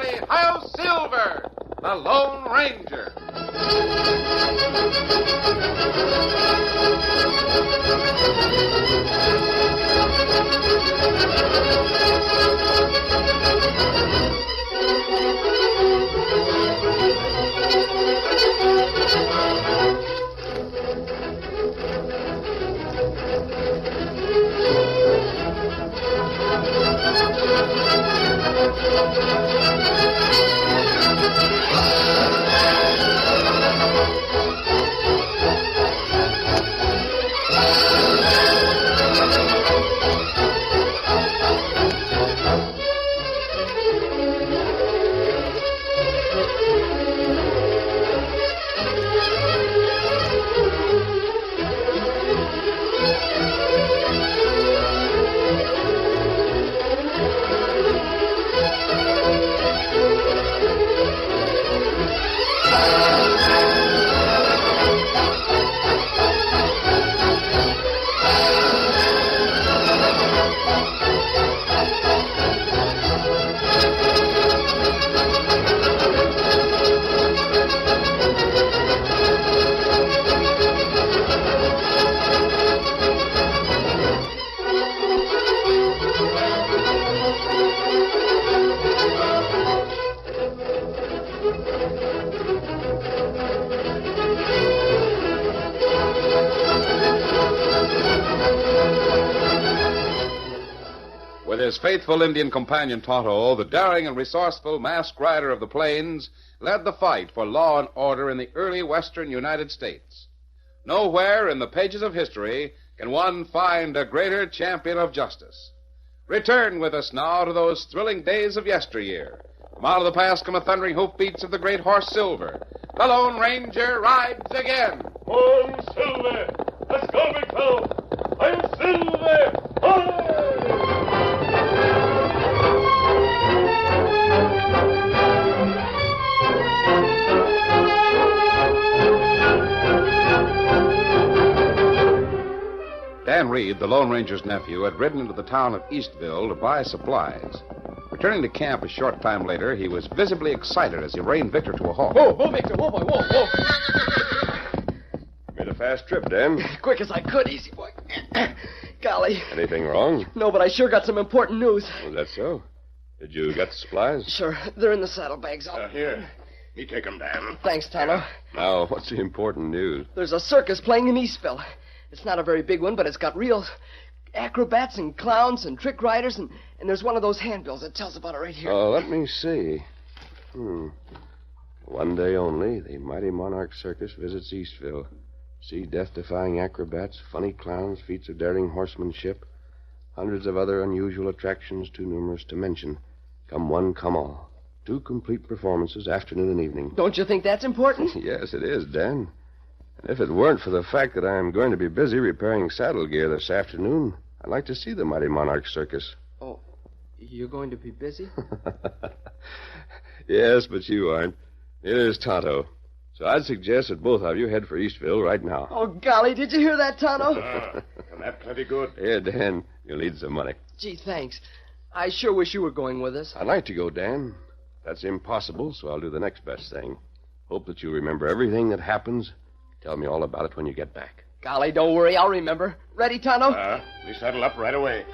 everybody, hi-yo Silver, the Lone Ranger. With his faithful Indian companion Tonto, the daring and resourceful masked rider of the plains led the fight for law and order in the early western United States. Nowhere in the pages of history can one find a greater champion of justice. Return with us now to those thrilling days of yesteryear. From out of the past come the thundering hoofbeats of the great horse Silver. The Lone Ranger rides again. On Silver! Let's go, big fellow! I'm Silver! Dan Reed, the Lone Ranger's nephew, had ridden into the town of Eastville to buy supplies. Returning to camp a short time later, he was visibly excited as he reined Victor to a halt. Whoa, Victor, whoa, boy, whoa. Made a fast trip, Dan. Quick as I could, easy boy. Golly. Anything wrong? No, but I sure got some important news. Was that so? Did you get the supplies? Sure, they're in the saddlebags. Here. Me take 'em, Dan. Thanks, Tonto. Now, what's the important news? There's a circus playing in Eastville. It's not a very big one, but it's got real acrobats and clowns and trick riders, and there's one of those handbills that tells about it right here. Oh, let me see. One day only, the Mighty Monarch Circus visits Eastville. See death-defying acrobats, funny clowns, feats of daring horsemanship, hundreds of other unusual attractions too numerous to mention. Come one, come all. 2 complete performances, afternoon and evening. Don't you think that's important? Yes, it is, Dan. And if it weren't for the fact that I'm going to be busy repairing saddle gear this afternoon, I'd like to see the Mighty Monarch Circus. Oh, you're going to be busy? Yes, but you aren't. Neither is Tonto. So I'd suggest that both of you head for Eastville right now. Oh, golly, did you hear that, Tonto? And that plenty good. Here, Dan, you'll need some money. Gee, thanks. I sure wish you were going with us. I'd like to go, Dan. That's impossible, so I'll do the next best thing. Hope that you remember everything that happens. Tell me all about it when you get back. Golly, don't worry, I'll remember. Ready, Tonto? We saddle up right away.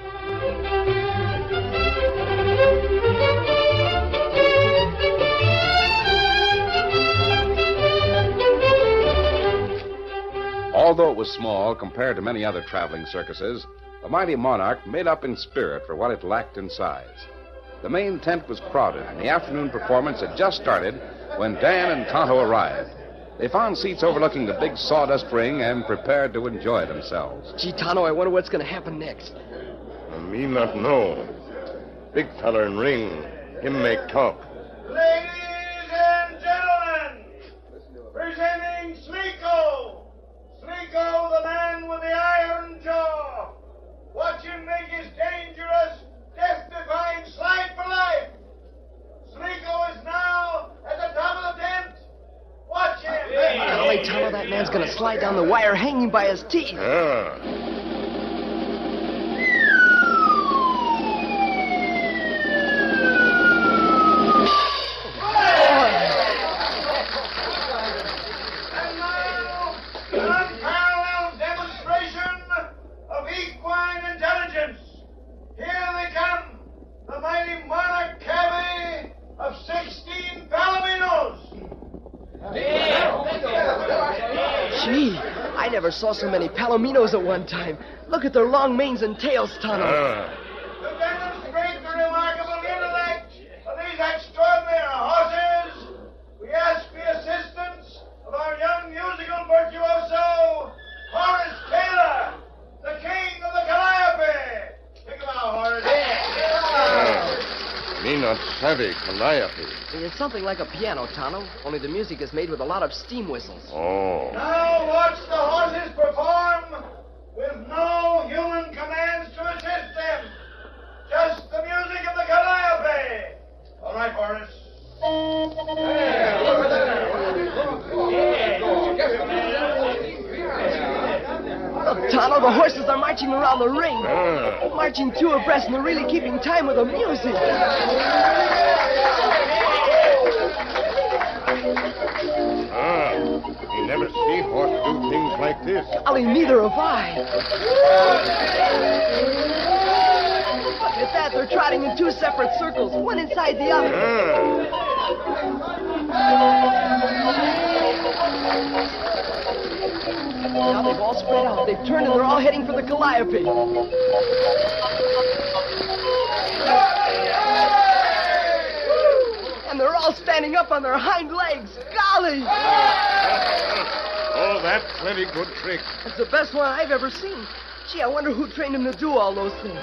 Although it was small compared to many other traveling circuses, the Mighty Monarch made up in spirit for what it lacked in size. The main tent was crowded, and the afternoon performance had just started when Dan and Tonto arrived. They found seats overlooking the big sawdust ring and prepared to enjoy themselves. Gee, Tonto, I wonder what's going to happen next. Me not know. Big feller in ring. Him make talk. Ladies and gentlemen, presenting Sneeko. Sneeko, the man with the iron jaw. Watch him make his dangerous, death-defying slide for life. Sneeko is now at the top of the tent. Watch him. Golly, Tonto, that man's going to slide down the wire hanging by his teeth. never saw so many palominos at one time. Look at their long manes and tails, Tonto. To demonstrate the remarkable intellect of these extraordinary horses, we ask the assistance of our young musical virtuoso, Horace Taylor, the king of the Calliope. Think about Horace. Me not savvy calliope. It's something like a piano, Tonto, only the music is made with a lot of steam whistles. Oh. Now watch the horses perform with no human commands to assist them. Just the music of the Calliope. All right, Horace. Look, Tonto, the horses are marching around the ring. Marching two abreast, and they're really keeping time with the music. You never see horse do things like this. Golly, neither have I. Look at that, they're trotting in two separate circles, one inside the other. Now they've all spread out. They've turned and they're all heading for the Calliope. And they're all standing up on their hind legs. Golly! Oh, that's plenty good trick. It's the best one I've ever seen. Gee, I wonder who trained him to do all those things.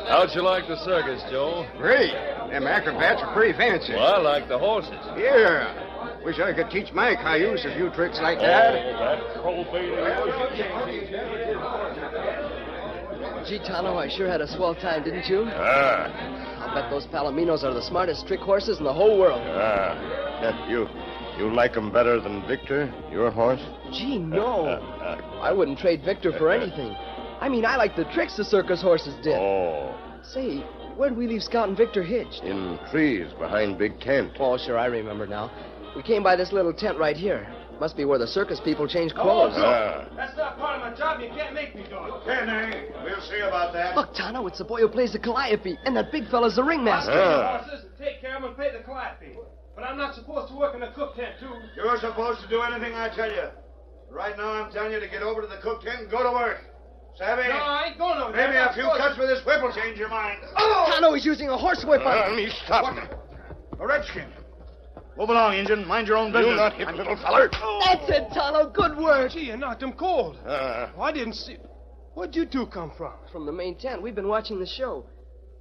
How'd you like the circus, Joe? Great. Them acrobats are pretty fancy. Well, I like the horses. Yeah. Wish I could teach my cayuse a few tricks like Oh, that. that crow-baiting. Gee, Tonto, I sure had a swell time, didn't you? I'll bet those palominos are the smartest trick horses in the whole world. You like 'em better than Victor, your horse? Gee, no. I wouldn't trade Victor for anything. I mean, I like the tricks the circus horses did. Oh, Say, where'd we leave Scout and Victor hitched? in trees behind Big Tent. Oh, sure, I remember now. We came by this little tent right here. Must be where the circus people change clothes. That's not part of my job. You can't make me do it. Kenny, we'll see about that. Look, Tonto, it's the boy who plays the Calliope, and that big fella's the ringmaster. Horses and take care of them and pay the Calliope. But I'm not supposed to work in the cook tent, too. You're supposed to do anything I tell you. Right now, I'm telling you to get over to the cook tent and go to work. Savvy? No, I ain't going over there. Maybe a few cuts with this whip will change your mind. Tonto is using a horsewhip on Me stop. A redskin. Move along, Injun. Mind your own business. You not hit, little feller. That's it, Tonto. Good work. Gee, you knocked him cold. I didn't see... Where'd you two come from? From the main tent. We've been watching the show.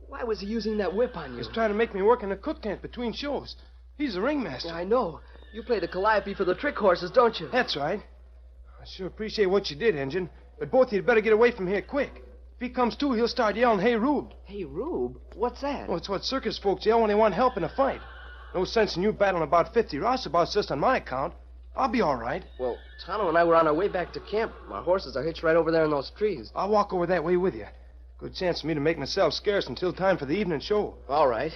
Why was he using that whip on you? He's trying to make me work in the cook tent between shows. He's the ringmaster. Yeah, I know. You play the Calliope for the trick horses, don't you? That's right. I sure appreciate what you did, Injun. But both of you'd better get away from here quick. If he comes to, he'll start yelling, "Hey, Rube." Hey, Rube? What's that? Well, it's what circus folks yell when they want help in a fight. No sense in you battling about 50 roustabouts just on my account. I'll be all right. Well, Tonto and I were on our way back to camp. My horses are hitched right over there in those trees. I'll walk over that way with you. Good chance for me to make myself scarce until time for the evening show. All right.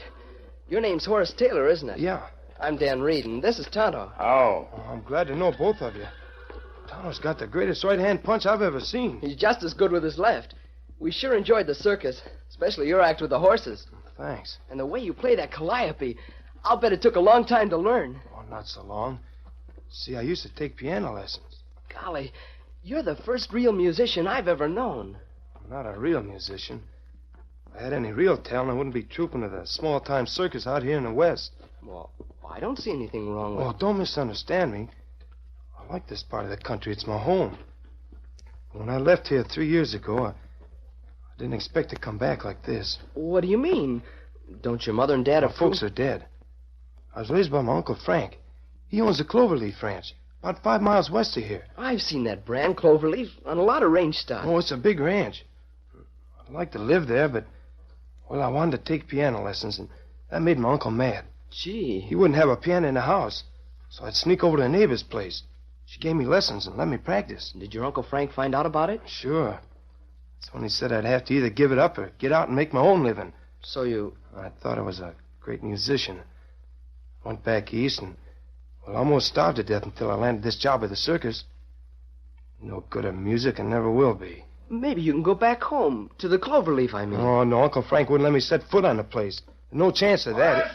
Your name's Horace Taylor, isn't it? Yeah. I'm Dan Reed, and this is Tonto. Oh. Oh, I'm glad to know both of you. Tonto's got the greatest right-hand punch I've ever seen. He's just as good with his left. We sure enjoyed the circus, especially your act with the horses. Thanks. And the way you play that Calliope, I'll bet it took a long time to learn. Oh, not so long. See, I used to take piano lessons. Golly, you're the first real musician I've ever known. I'm not a real musician. If I had any real talent, I wouldn't be trooping to the small-time circus out here in the West. Well, I don't see anything wrong with Oh, don't misunderstand me. I like this part of the country. It's my home. When I left here 3 years ago, I didn't expect to come back like this. What do you mean? Don't your mother and dad My have folks are dead. I was raised by my Uncle Frank. He owns the Cloverleaf Ranch, about 5 miles west of here. I've seen that brand, Cloverleaf, on a lot of range stock. Oh, it's a big ranch. I'd like to live there, but, well, I wanted to take piano lessons, and that made my uncle mad. Gee. He wouldn't have a piano in the house, so I'd sneak over to a neighbor's place. She gave me lessons and let me practice. Did your Uncle Frank find out about it? Sure. That's when he said I'd have to either give it up or get out and make my own living. So you... I thought I was a great musician. Went back east, and, Well, I almost starved to death until I landed this job at the circus. No good at music and never will be. Maybe you can go back home, to the Cloverleaf, I mean. Oh, no, Uncle Frank wouldn't let me set foot on the place. No chance of that.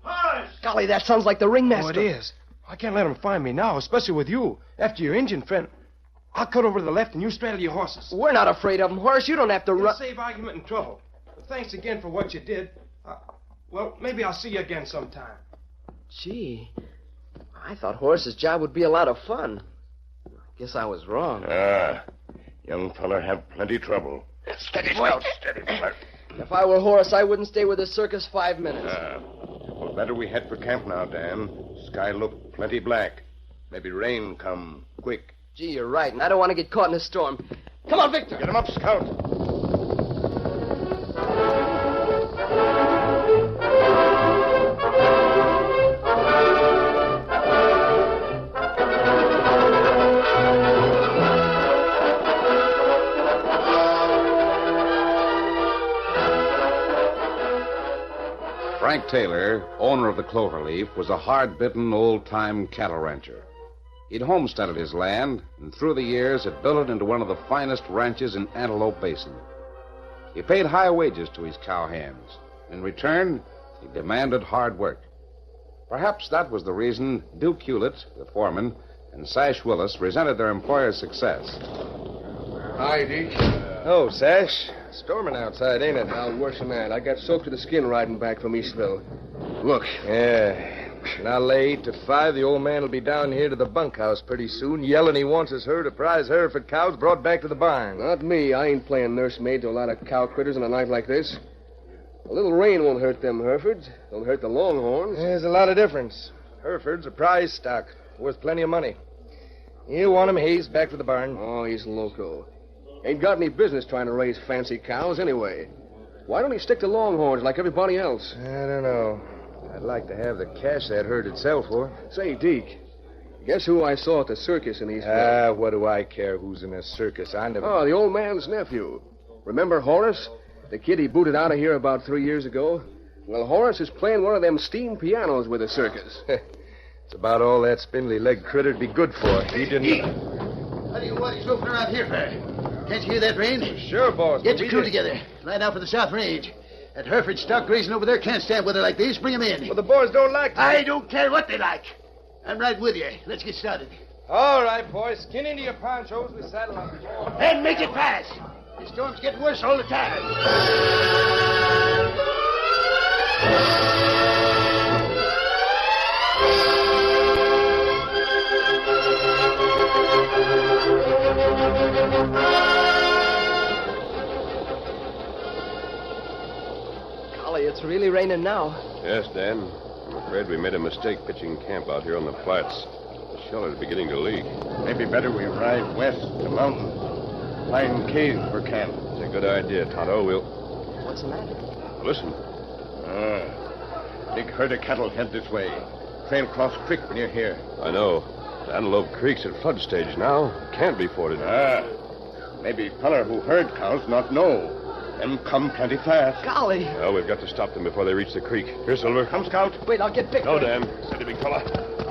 Horace! Golly, that sounds like the ringmaster. Oh, it is. I can't let him find me now, especially with you. After your Indian friend, I'll cut over to the left and you straddle your horses. We're not afraid of him, Horace. You don't have to You'll run. save argument and trouble. But thanks again for what you did. Well, maybe I'll see you again sometime. Gee, I thought Horace's job would be a lot of fun. Guess I was wrong. Young feller have plenty trouble. Steady, Scout. Steady, If I were Horace, I wouldn't stay with the circus 5 minutes. Well, better we head for camp now, Dan. Sky look plenty black. Maybe rain come quick. Gee, you're right, and I don't want to get caught in a storm. Come on, Victor. Get him up, Scout. Frank Taylor, owner of the Cloverleaf, was a hard-bitten, old-time cattle rancher. He'd homesteaded his land, and through the years had built it into one of the finest ranches in Antelope Basin. He paid high wages to his cowhands. In return, he demanded hard work. Perhaps that was the reason Duke Hewlett, the foreman, and Sash Willis resented their employer's success. Hi, Deke. Oh, Sash. Storming outside, ain't it? Now, worse than that. I got soaked to the skin riding back from Eastville. Look. Yeah. And I'll lay 8 to 5. The old man will be down here to the bunkhouse pretty soon, yelling he wants his herd of prize Hereford cows brought back to the barn. Not me. I ain't playing nursemaid to a lot of cow critters on a night like this. A little rain won't hurt them Herefords. Don't hurt the Longhorns. There's a lot of difference. Hereford's a prize stock, worth plenty of money. You want him hazed back to the barn. Oh, he's loco. Ain't got any business trying to raise fancy cows anyway. Why don't he stick to Longhorns like everybody else? I don't know. I'd like to have the cash that herd would sell for. Say, Deke, guess who I saw at the circus in Eastville? What do I care who's in a circus? I never... Oh, the old man's nephew. Remember Horace? The kid he booted out of here about 3 years ago? Well, Horace is playing one of them steam pianos with the circus. It's about all that spindly-legged critter'd be good for. He didn't... What do you want? He's loafing around here for? Can't you hear that rain? Sure, boss. Get your crew together. Line out for the South Range. That Hereford stock grazing over there can't stand weather like this. Bring him in. Well, the boys don't like to... I don't care what they like. I'm right with you. Let's get started. All right, boys. Skin into your ponchos. We saddle up. And make it fast. The storm's getting worse all the time. Golly, it's really raining now. Yes, Dan. I'm afraid we made a mistake pitching camp out here on the flats. The shelter's beginning to leak. Maybe better we ride west to mountain. Find cave for camp. It's a good idea, Tonto. We'll... What's the matter? Listen. Big herd of cattle head this way. Trail cross creek near here. I know. The Antelope Creek's at flood stage now. Can't be forded. Maybe feller who herd cows not know. Them come plenty fast. Golly. Well, we've got to stop them before they reach the creek. Here, Silver. Come, Scout. Wait, I'll get Victor. No, Dan. Steady, big fella.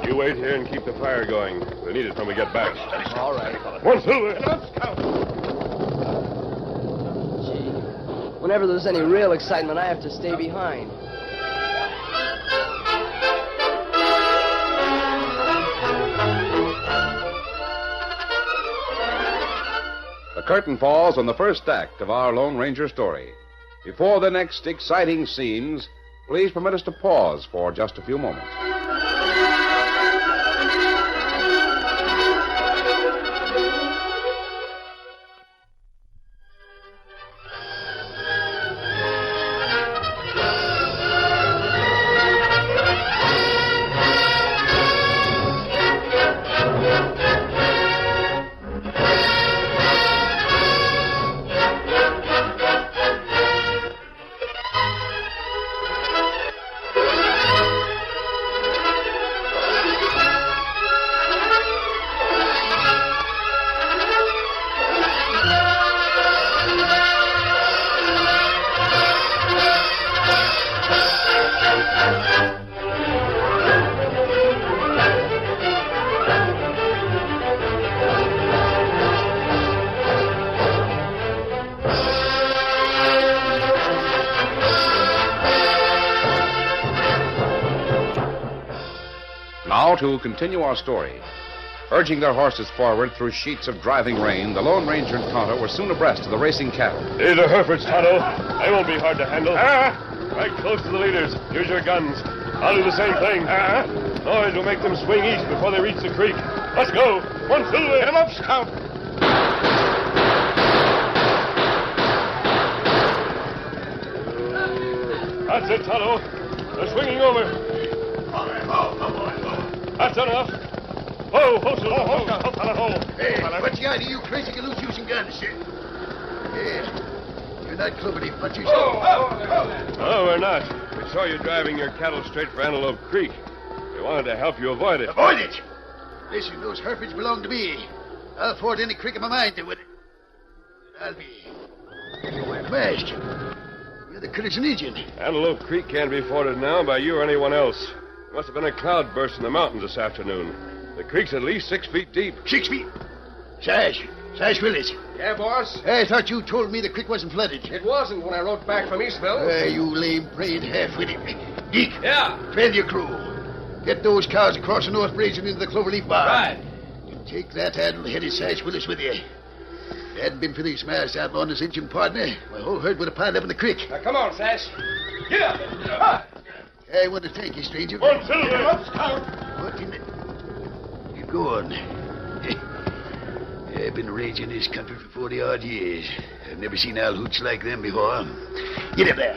You wait here and keep the fire going. We'll need it when we get back. All right. One, Silver. Come, Scout. Gee, whenever there's any real excitement, I have to stay behind. The curtain falls on the first act of our Lone Ranger story. Before the next exciting scenes, please permit us to pause for just a few moments. now to continue our story. Urging their horses forward through sheets of driving rain, the Lone Ranger and Tonto were soon abreast of the racing cattle. These are Herefords, Tonto. They won't be hard to handle. Right close to the leaders. Use your guns. I'll do the same thing. Noise will make them swing east before they reach the creek. Let's go. One Silver. Get him up, Scout. That's it, Tonto. They're swinging over. That's enough. Ho, Tonto. Hey, what's the idea, you crazy galoot using guns, sir? Yeah. You're not cloverleaf punchers. No, we're not. We saw you driving your cattle straight for Antelope Creek. We wanted to help you avoid it. Avoid it? Listen, those Herefords belong to me. I'll ford any creek in my mind to with it. I'll be... We're mashed. You're the critters in Egypt. Antelope Creek can't be forded now by you or anyone else. There must have been a cloud burst in the mountains this afternoon. The creek's at least 6 feet deep. 6 feet? Sash Willis. Yeah, boss? I thought you told me the creek wasn't flooded. It wasn't when I rode back from Eastville. You lame-brained half-witted. Deke. Yeah? Trail your crew. Get those cows across the North Bridge and into the Cloverleaf Barn. Right. And take that addle-headed Sash Willis with you. If it hadn't been for these smashed outlaw and his Injun partner, my whole herd would have piled up in the creek. Now, come on, Sash. Get up. I want to thank you, stranger. One Silver. Get up, Scout. What in the... You go on. I've been raging this country for 40-odd years. I've never seen owl hoots like them before. Get up there.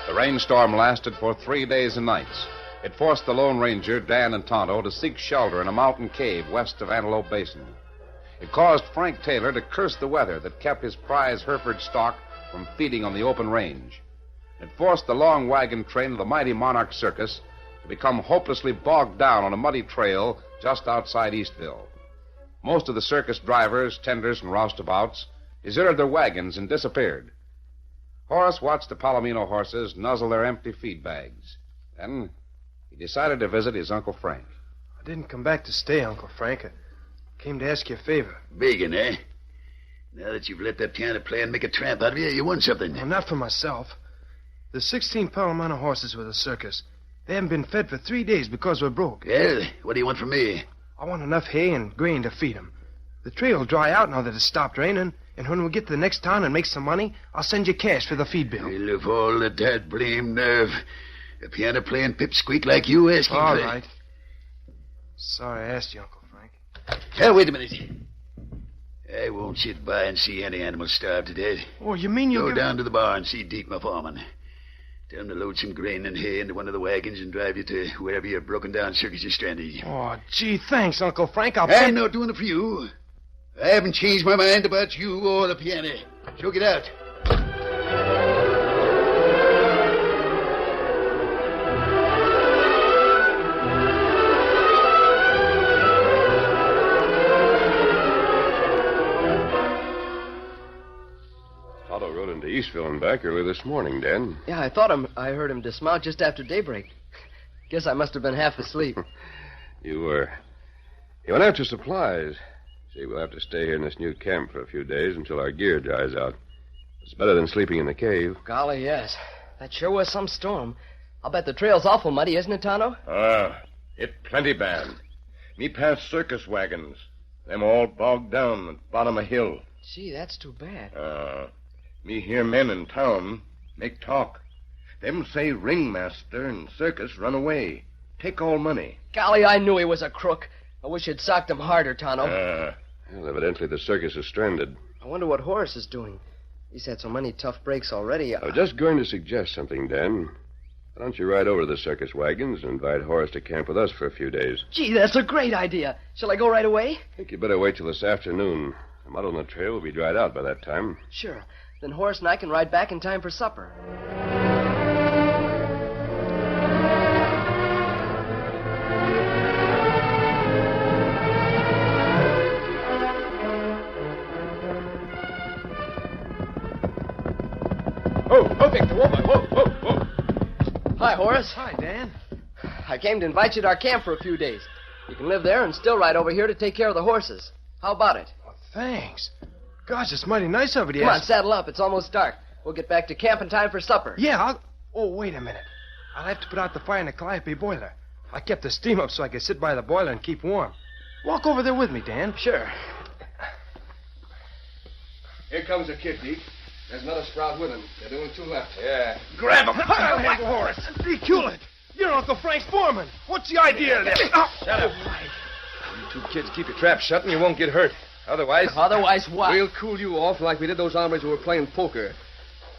The rainstorm lasted for 3 days and nights. It forced the Lone Ranger, Dan, and Tonto to seek shelter in a mountain cave west of Antelope Basin. It caused Frank Taylor to curse the weather that kept his prize Hereford stock from feeding on the open range. It forced the long wagon train of the mighty Monarch Circus to become hopelessly bogged down on a muddy trail just outside Eastville. Most of the circus drivers, tenders, and roustabouts deserted their wagons and disappeared. Horace watched the Palomino horses nuzzle their empty feed bags. Then he decided to visit his Uncle Frank. I didn't come back to stay, Uncle Frank. I came to ask you a favor. Begging, eh? Now that you've let that piano play and make a tramp out of you, you won something. Well, not for myself. The 16 Palomino horses with the circus. They haven't been fed for 3 days because we're broke. Well, what do you want from me? I want enough hay and grain to feed them. The trail will dry out now that it's stopped raining, and when we get to the next town and make some money, I'll send you cash for the feed bill. Well, of all of that blame nerve, a piano-playing pipsqueak like you asking All for... right. Sorry I asked you, Uncle Frank. Hey, wait a minute. I won't sit by and see any animals starve to death. Oh, you mean you'll Go down to the barn and see Deke, my foreman. Tell him to load some grain and hay into one of the wagons and drive you to wherever your broken-down circus is stranded. Oh, gee, thanks, Uncle Frank. I'm not doing it for you. I haven't changed my mind about you or the piano. So get out. Tonto rode into Eastville and back early this morning, Dan. Yeah, I heard him dismount just after daybreak. Guess I must have been half asleep. You were. He went after supplies. See, we'll have to stay here in this new camp for a few days until our gear dries out. It's better than sleeping in the cave. Golly, yes. That sure was some storm. I'll bet the trail's awful muddy, isn't it, Tonto? It plenty bad. Me past circus wagons. Them all bogged down at bottom of hill. Gee, that's too bad. Me hear men in town make talk. Them say ringmaster and circus run away. Take all money. Golly, I knew he was a crook. I wish you'd socked him harder, Tonto. Well, evidently the circus is stranded. I wonder what Horace is doing. He's had so many tough breaks already. I was just going to suggest something, Dan. Why don't you ride over to the circus wagons and invite Horace to camp with us for a few days? Gee, that's a great idea. Shall I go right away? I think you better wait till this afternoon. The mud on the trail will be dried out by that time. Sure. Then Horace and I can ride back in time for supper. Oh, Victor, whoa. Hi, Horace. Hi, Dan. I came to invite you to our camp for a few days. You can live there and still ride over here to take care of the horses. How about it? Well, thanks. Gosh, it's mighty nice of you to Come on, ask. saddle up. It's almost dark. We'll get back to camp in time for supper. Yeah, I'll... Oh, wait a minute. I'll have to put out the fire in the calliope boiler. I kept the steam up so I could sit by the boiler and keep warm. Walk over there with me, Dan. Sure. Here comes the kid, Deke. There's another sprout with him. There's only 2 left. Yeah. Grab him. I'll handle the horse. Deke Hewlett, you're Uncle Frank's foreman. What's the idea of this? Shut up. You 2 kids keep your trap shut and you won't get hurt. Otherwise... Otherwise what? We'll cool you off like we did those hombres who were playing poker.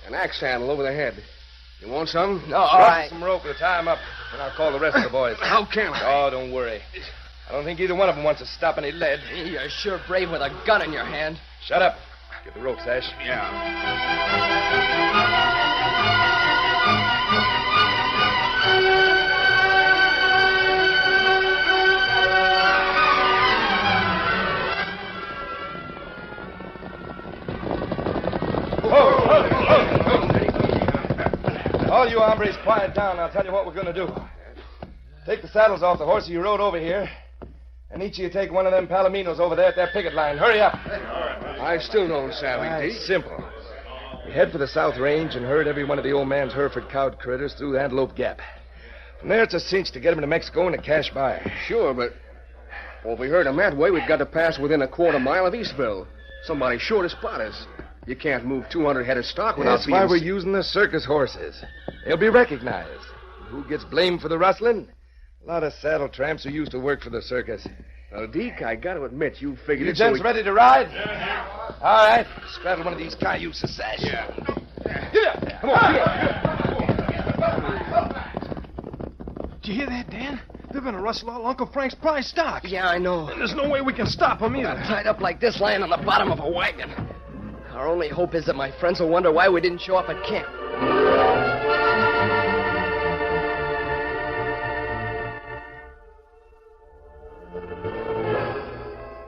An axe handle over the head. You want some? No, all right. Some rope to tie him up, and I'll call the rest of the boys. How can I? Oh, don't worry. I don't think either one of them wants to stop any lead. You're sure brave with a gun in your hand. Shut up. Get the rope, Sash. Yeah. All you hombres, quiet down. I'll tell you what we're going to do. Take the saddles off the horse you rode over here, and each of you take one of them palominos over there at that picket line. Hurry up. I still don't savvy, Deke. It's simple. We head for the South Range and herd every one of the old man's Hereford cow critters through the Antelope Gap. From there, it's a cinch to get them to Mexico in a cash buyer. Sure, but... Well, if we herd them that way, we've got to pass within a quarter mile of Eastville. Somebody's sure to spot us. You can't move 200 head of stock without That's why we're using the circus horses. They'll be recognized. Who gets blamed for the rustling? A lot of saddle tramps who used to work for the circus. Well, Deke, I got to admit, you figured You it so gents ready to ride? Yeah. All right. Straddle one of these cayuses, Sash. Yeah. Come on. Did you hear that, Dan? They're going to rustle all Uncle Frank's prize stock. Yeah, I know. And there's no way we can stop them either. Tied up like this, lying on the bottom of a wagon. Our only hope is that my friends will wonder why we didn't show up at camp.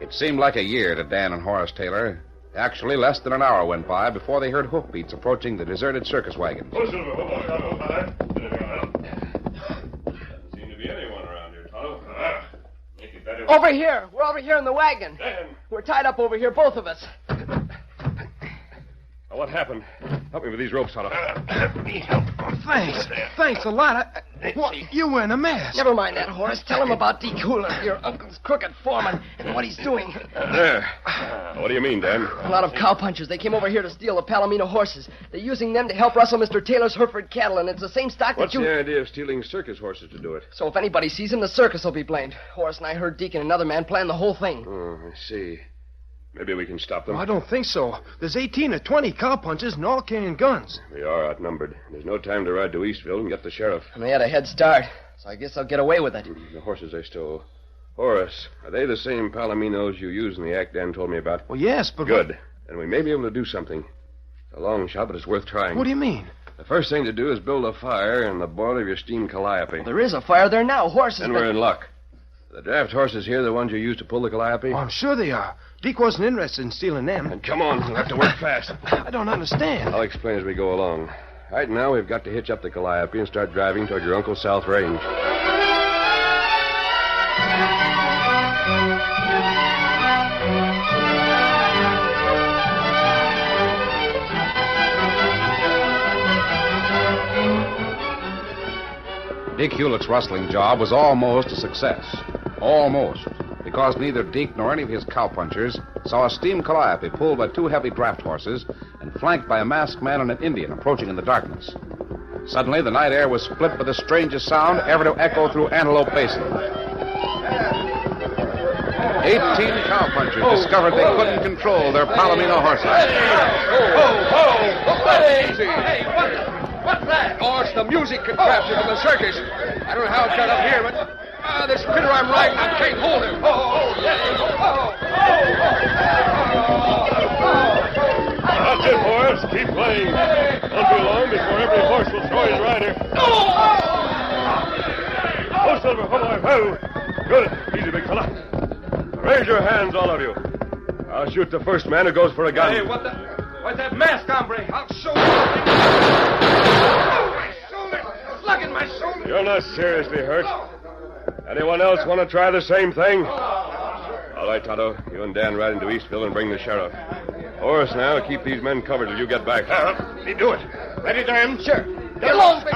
It seemed like a year to Dan and Horace Taylor. Actually, less than an hour went by before they heard hoofbeats approaching the deserted circus wagon. Oh, Silver, Doesn't seem to be anyone around here, Tonto. Make it better. Over here. We're over here in the wagon. Dan. We're tied up over here, both of us. Now, what happened? Help me with these ropes, Tonto. Thanks. Thanks a lot. What? You're wearing a mask. Never mind that, Horace. Tell him about Deke Hewlett, your uncle's crooked foreman, and what he's doing. There. What do you mean, Dan? A lot of cowpunchers. They came over here to steal the Palomino horses. They're using them to help rustle Mr. Taylor's Hereford cattle, and it's the same stock What's that you... the idea of stealing circus horses to do it? So if anybody sees him, the circus will be blamed. Horace and I heard Deke and another man plan the whole thing. Oh, I see. Maybe we can stop them. I don't think so. There's 18 or 20 cowpunchers and all carrying guns. We are outnumbered. There's no time to ride to Eastville and get the sheriff. And they had a head start, so I guess I'll get away with it. The horses they stole. Horace, are they the same palominos you used in the act Dan told me about? Well, yes, but... Good. Then we may be able to do something. It's a long shot, but it's worth trying. What do you mean? The first thing to do is build a fire in the boiler of your steam calliope. Well, there is a fire there now. Horses... Then we're in luck. The draft horses here the ones you used to pull the calliope? Oh, I'm sure they are. Deke wasn't interested in stealing them. And come on, we'll have to work fast. I don't understand. I'll explain as we go along. Right now, we've got to hitch up the calliope and start driving toward your uncle's South Range. Deke Hewlett's rustling job was almost a success. Almost. Because neither Deke nor any of his cowpunchers saw a steam calliope pulled by 2 heavy draft horses and flanked by a masked man and an Indian approaching in the darkness. Suddenly, the night air was split by the strangest sound ever to echo through Antelope Basin. 18 cowpunchers discovered they couldn't control their Palomino horses. Hey, what's that? Oh, it's the music contraption from the circus. I don't know how it got up here, but this critter I'm riding, I can't hold him. That's it, Horace. Keep playing. Won't be long before every horse will throw his rider. Oh, Silver, come on. Oh, good. Easy, big fella. Raise your hands, all of you. I'll shoot the first man who goes for a gun. Hey, what's that mask, hombre? I'll show you. My shoulder! Slug in my shoulder! You're not seriously hurt. Anyone else want to try the same thing? All right, Tonto. You and Dan ride into Eastville and bring the sheriff. Horace, now, keep these men covered till you get back. Me do it. Ready, Dan? Sure. Get along, Big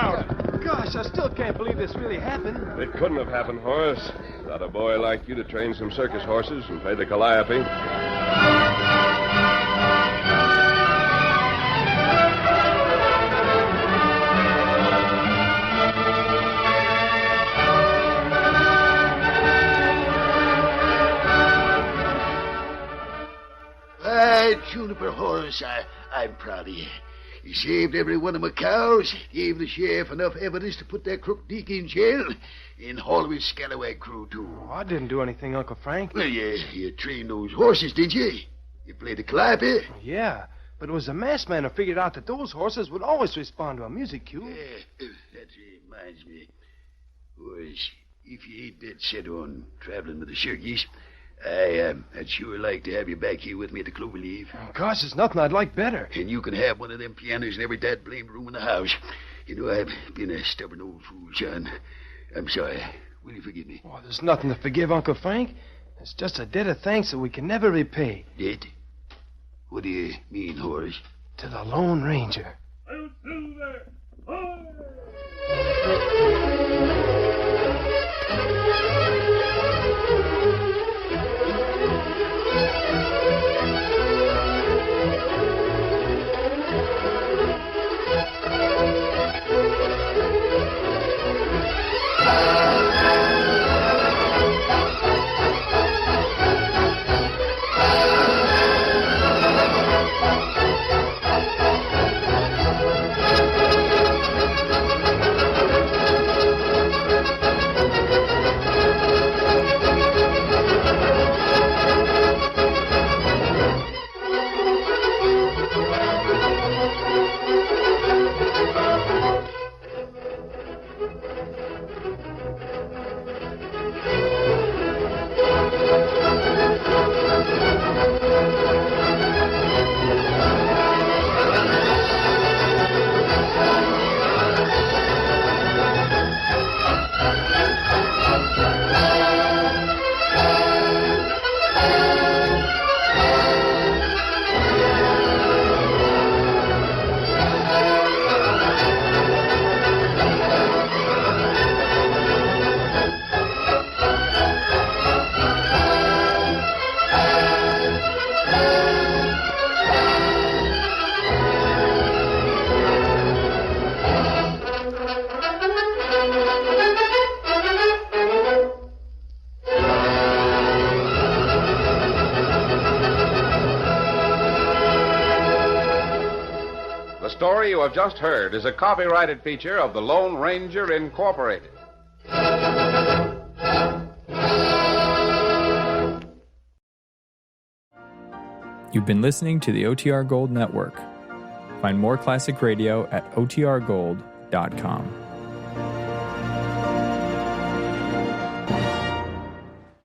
Gosh, I still can't believe this really happened. It couldn't have happened, Horace. Without a boy like you to train some circus horses and play the calliope. Juniper Horace, I'm proud of you. You saved every one of my cows, gave the sheriff enough evidence to put that crook Deke in jail, and hauled his scallywag crew, too. Oh, I didn't do anything, Uncle Frank. Well, you trained those horses, didn't you? You played the calliope? Yeah, but it was the masked man who figured out that those horses would always respond to a music cue. That reminds me. Horace, if you ain't dead set on traveling with the circus, I'd sure like to have you back here with me at the Cloverleaf. Oh, gosh, there's nothing I'd like better. And you can have one of them pianos in every dad blamed room in the house. You know, I've been a stubborn old fool, son. I'm sorry. Will you forgive me? Oh, there's nothing to forgive, Uncle Frank. It's just a debt of thanks that we can never repay. Debt? What do you mean, Horace? To the Lone Ranger. The story you have just heard is a copyrighted feature of the Lone Ranger Incorporated. You've been listening to the OTR Gold Network. Find more classic radio at otrgold.com.